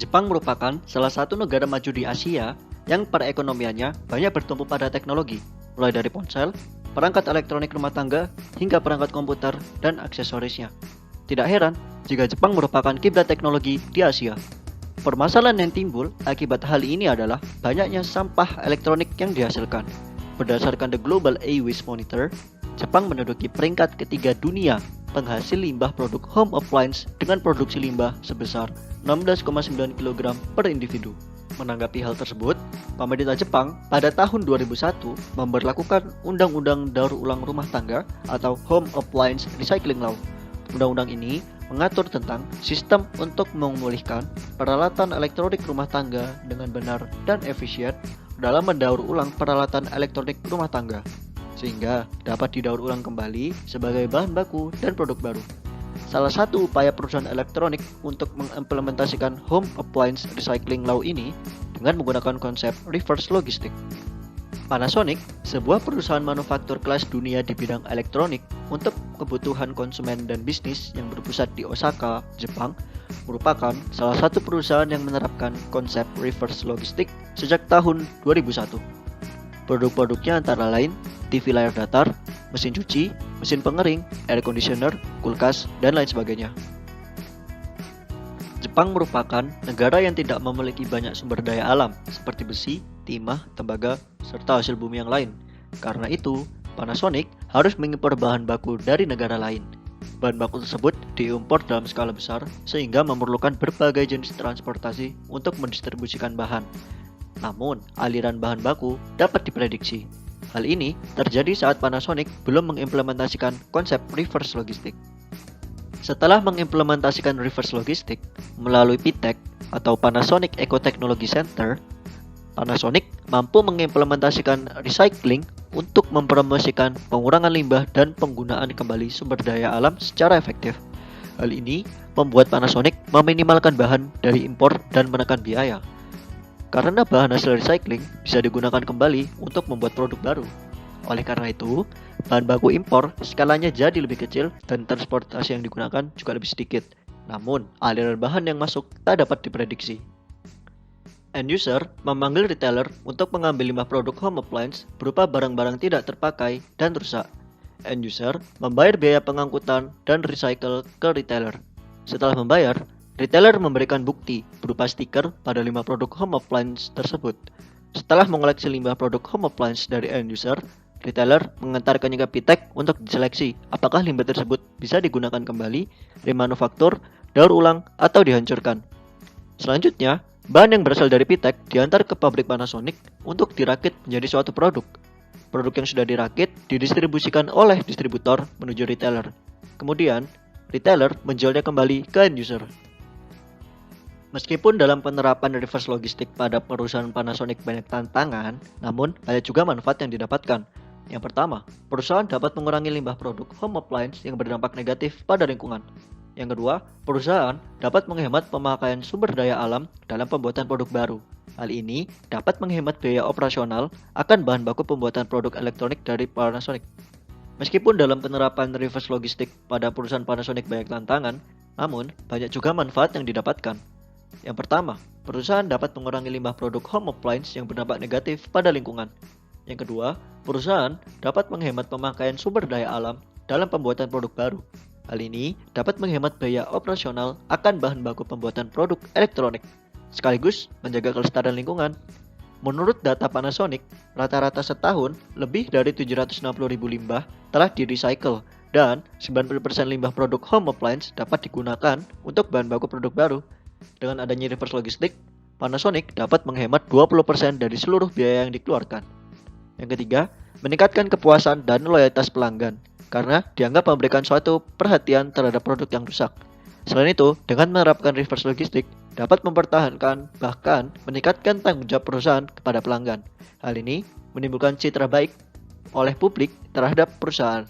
Jepang merupakan salah satu negara maju di Asia yang perekonomiannya banyak bertumpu pada teknologi, mulai dari ponsel, perangkat elektronik rumah tangga, hingga perangkat komputer dan aksesorisnya. Tidak heran jika Jepang merupakan kiblat teknologi di Asia. Permasalahan yang timbul akibat hal ini adalah banyaknya sampah elektronik yang dihasilkan. Berdasarkan The Global E-Waste Monitor, Jepang menduduki peringkat ketiga dunia penghasil limbah produk home appliance dengan produksi limbah sebesar 16,9 kg per individu. Menanggapi hal tersebut, pemerintah Jepang pada tahun 2001 memberlakukan Undang-Undang Daur Ulang Rumah Tangga atau Home Appliance Recycling Law. Undang-undang ini mengatur tentang sistem untuk memulihkan peralatan elektronik rumah tangga dengan benar dan efisien dalam mendaur ulang peralatan elektronik rumah tangga, sehingga dapat didaur ulang kembali sebagai bahan baku dan produk baru. Salah satu upaya perusahaan elektronik untuk mengimplementasikan Home Appliance Recycling Law ini dengan menggunakan konsep reverse logistik. Panasonic, sebuah perusahaan manufaktur kelas dunia di bidang elektronik untuk kebutuhan konsumen dan bisnis yang berpusat di Osaka, Jepang, merupakan salah satu perusahaan yang menerapkan konsep reverse logistik sejak tahun 2001. Produk-produknya antara lain TV layar datar, mesin cuci, mesin pengering, air conditioner, kulkas, dan lain sebagainya. Jepang merupakan negara yang tidak memiliki banyak sumber daya alam seperti besi, timah, tembaga, serta hasil bumi yang lain. Karena itu, Panasonic harus mengimpor bahan baku dari negara lain. Bahan baku tersebut diimpor dalam skala besar sehingga memerlukan berbagai jenis transportasi untuk mendistribusikan bahan. Namun, aliran bahan baku dapat diprediksi. Hal ini terjadi saat Panasonic belum mengimplementasikan konsep reverse logistik. Setelah mengimplementasikan reverse logistik melalui PTEC atau Panasonic Eco Technology Center, Panasonic mampu mengimplementasikan recycling untuk mempromosikan pengurangan limbah dan penggunaan kembali sumber daya alam secara efektif. Hal ini membuat Panasonic meminimalkan bahan dari impor dan menekan biaya. Karena bahan hasil recycling bisa digunakan kembali untuk membuat produk baru. Oleh karena itu, bahan baku impor skalanya jadi lebih kecil dan transportasi yang digunakan juga lebih sedikit. Namun, aliran bahan yang masuk tak dapat diprediksi. End user memanggil retailer untuk mengambil limbah produk home appliance berupa barang-barang tidak terpakai dan rusak. End user membayar biaya pengangkutan dan recycle ke retailer. Setelah membayar, retailer memberikan bukti berupa stiker pada limbah produk home appliance tersebut. Setelah mengoleksi limbah produk home appliance dari end user, retailer mengantarkannya ke PTEC untuk diseleksi apakah limbah tersebut bisa digunakan kembali, remanufaktur, daur ulang, atau dihancurkan. Selanjutnya, bahan yang berasal dari PTEC diantar ke pabrik Panasonic untuk dirakit menjadi suatu produk. Produk yang sudah dirakit didistribusikan oleh distributor menuju retailer. Kemudian, retailer menjualnya kembali ke end user. Meskipun dalam penerapan reverse logistik pada perusahaan Panasonic banyak tantangan, namun banyak juga manfaat yang didapatkan. Yang pertama, perusahaan dapat mengurangi limbah produk home appliance yang berdampak negatif pada lingkungan. Yang kedua, perusahaan dapat menghemat pemakaian sumber daya alam dalam pembuatan produk baru. Hal ini dapat menghemat biaya operasional akan bahan baku pembuatan produk elektronik dari Panasonic. Meskipun dalam penerapan reverse logistik pada perusahaan Panasonic banyak tantangan, namun banyak juga manfaat yang didapatkan. Yang pertama, perusahaan dapat mengurangi limbah produk home appliance yang berdampak negatif pada lingkungan. Yang kedua, perusahaan dapat menghemat pemakaian sumber daya alam dalam pembuatan produk baru. Hal ini dapat menghemat biaya operasional akan bahan baku pembuatan produk elektronik, sekaligus menjaga kelestarian lingkungan. Menurut data Panasonic, rata-rata setahun lebih dari 760.000 limbah telah di-recycle dan 90% limbah produk home appliance dapat digunakan untuk bahan baku produk baru. Dengan adanya reverse logistik, Panasonic dapat menghemat 20% dari seluruh biaya yang dikeluarkan. Yang ketiga, meningkatkan kepuasan dan loyalitas pelanggan karena dianggap memberikan suatu perhatian terhadap produk yang rusak. Selain itu, dengan menerapkan reverse logistik dapat mempertahankan bahkan meningkatkan tanggung jawab perusahaan kepada pelanggan. Hal ini menimbulkan citra baik oleh publik terhadap perusahaan.